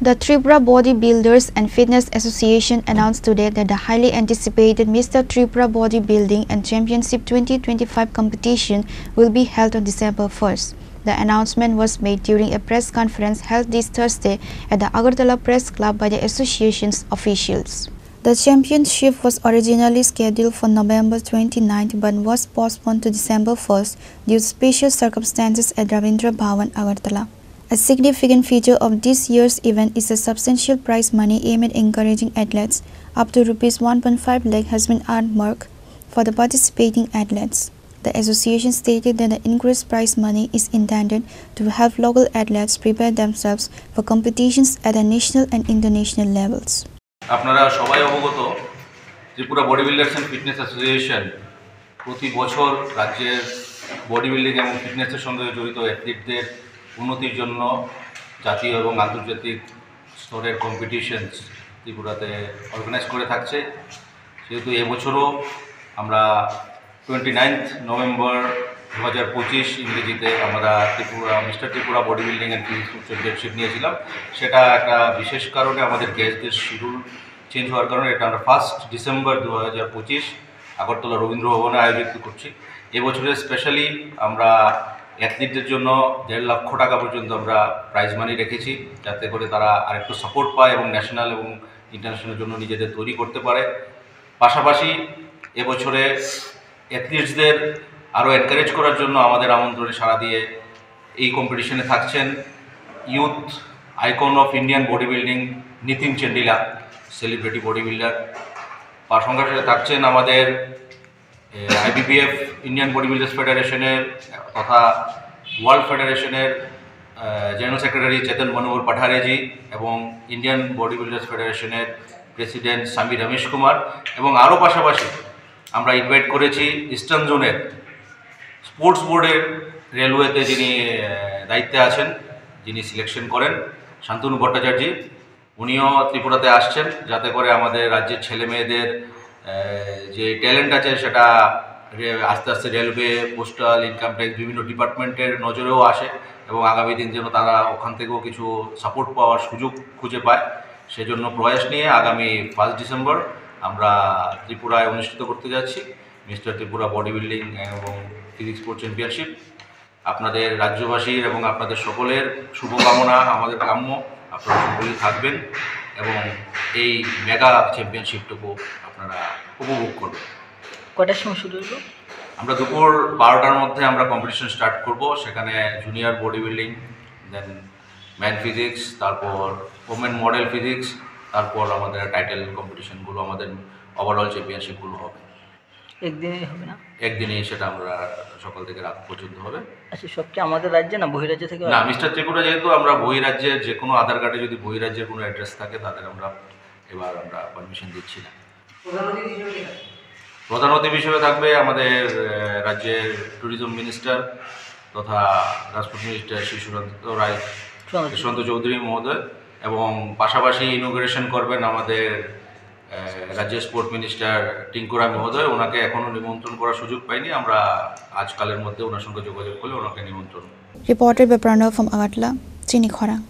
The Tripura Bodybuilders and Fitness Association announced today that the highly anticipated Mr. Tripura Bodybuilding and Championship 2025 competition will be held on December 1st. The announcement was made during a press conference held this Thursday at the Agartala Press Club by the association's officials. The championship was originally scheduled for November 29th but was postponed to December 1st due to special circumstances at Ravindra Bhavan, Agartala. A significant feature of this year's event is a substantial prize money aimed at encouraging athletes. Up to Rs 1.5 lakh has been earmarked for the participating athletes. The association stated that the increased prize money is intended to help local athletes prepare themselves for competitions at the national and international levels. আপনারা সবাই অবগত Tripura body builders and fitness association প্রতি বছর রাজ্যের body building এবং ফিটনেসের সঙ্গে জড়িত অ্যাথলিটদের উন্নতির জন্য জাতীয় এবং আন্তর্জাতিক স্তরের কম্পিটিশনস ত্রিপুরাতে অর্গানাইজ করে থাকছে। সেহেতু এবছরও আমরা 29 নভেম্বর 2025 ইংরেজিতে আমরা mister Tripura body building and fitness championship নিয়েছিলাম। সেটা একটা বিশেষ কারণে আমাদের গেস্টদের শিডিউল চেঞ্জ হওয়ার কারণে এটা আমরা 1 ডিসেম্বর 2025 আগরতলা রবীন্দ্র ভবনে আয়োজিত করছি। এবছরে স্পেশালি আমরা অ্যাথলিটদের জন্য 1.5 লক্ষ টাকা পর্যন্ত আমরা প্রাইজ মানি রেখেছি, যাতে করে তারা আরেকটু সাপোর্ট পায় এবং ন্যাশনাল এবং ইন্টারন্যাশনালের জন্য নিজেদের তৈরি করতে পারে। পাশাপাশি এবছরে অ্যাথলিটসদের আরও এনকারেজ করার জন্য আমাদের আমন্ত্রণে সাড়া দিয়ে এই কম্পিটিশনে থাকছেন youth icon of Indian body building Nitin Chendila, celebrity body builder. তার সঙ্গে থাকছেন আমাদের IBBF ইন্ডিয়ান বডি বিল্ডার্স ফেডারেশনের তথা ওয়ার্ল্ড ফেডারেশনের জেনারেল সেক্রেটারি চেতন মনোহর পাঠারেজি এবং ইন্ডিয়ান বডি বিল্ডার্স ফেডারেশনের প্রেসিডেন্ট স্বামী রমেশ কুমার। এবং আরও পাশাপাশি আমরা ইনভাইট করেছি ইস্টার্ন জোনের স্পোর্টস বোর্ডের রেলওয়েতে যিনি দায়িত্বে আছেন, যিনি সিলেকশন করেন শান্তনু ভট্টাচার্য, উনিও ত্রিপুরাতে আসছেন, যাতে করে আমাদের রাজ্যের ছেলে মেয়েদের যে ট্যালেন্ট আছে সেটা আস্তে আস্তে রেলওয়ে, পোস্টাল, ইনকাম ট্যাক্স বিভিন্ন ডিপার্টমেন্টের নজরেও আসে এবং আগামী দিন যেন তারা ওখান থেকেও কিছু সাপোর্ট পাওয়ার সুযোগ খুঁজে পায়। সেজন্য প্রয়াস নিয়ে আগামী 1 ডিসেম্বর আমরা ত্রিপুরায় অনুষ্ঠিত করতে যাচ্ছি মিস্টার ত্রিপুরা বডি বিল্ডিং এবং ফিজিক্স স্পোর্টস চ্যাম্পিয়নশিপ। আপনাদের রাজ্যবাসীর এবং আপনাদের সকলের শুভকামনা আমাদের কাম্য, আপনারা সকলেই থাকবেন এবং এই মেগা চ্যাম্পিয়নশিপটুকু আপনারা উপভোগ করবেন। কটার সময় শুরু হলো? আমরা দুপুর 12টার মধ্যে আমরা কম্পিটিশন স্টার্ট করব। সেখানে জুনিয়র বডি বিল্ডিং, দেন ম্যান ফিজিক্স, তারপর ওমেন মডেল ফিজিক্স, তারপর আমাদের টাইটেল কম্পিটিশনগুলো, আমাদের ওভারঅল চ্যাম্পিয়নশিপগুলো হবে। একদিনেই হবে না? একদিনেই সেটা আমরা সকাল থেকে রাত পর্যন্ত হবে। আচ্ছা, সব কি আমাদের রাজ্যে না বহিরাজ্য থেকে? না, মিস্টার ত্রিপুরা যেহেতু আমরা বহিরাজ্যের যে কোনো আধার কার্ডে যদি বহিরাজ্যের কোনো অ্যাড্রেস থাকে তাদের আমরা এবার পারমিশন দিচ্ছি না। প্রধান অতিথি হিসেবে থাকবে আমাদের রাজ্যের ট্যুরিজম মিনিস্টার তথা ট্রান্সপোর্ট মিনিস্টার শ্রী সুশান্ত চৌধুরী মহোদয়, এবং পাশাপাশি ইনোগ্রেশন করবেন আমাদের রাজ্যের স্পোর্ট মিনিস্টার টিঙ্কুরাম মহোদয়। ওনাকে এখনও নিমন্ত্রণ করার সুযোগ পাইনি, আমরা আজকালের মধ্যে ওনার সঙ্গে যোগাযোগ করলে ওনাকে নিমন্ত্রণ। Reported by Pranav from Agartala, Chini Khorang.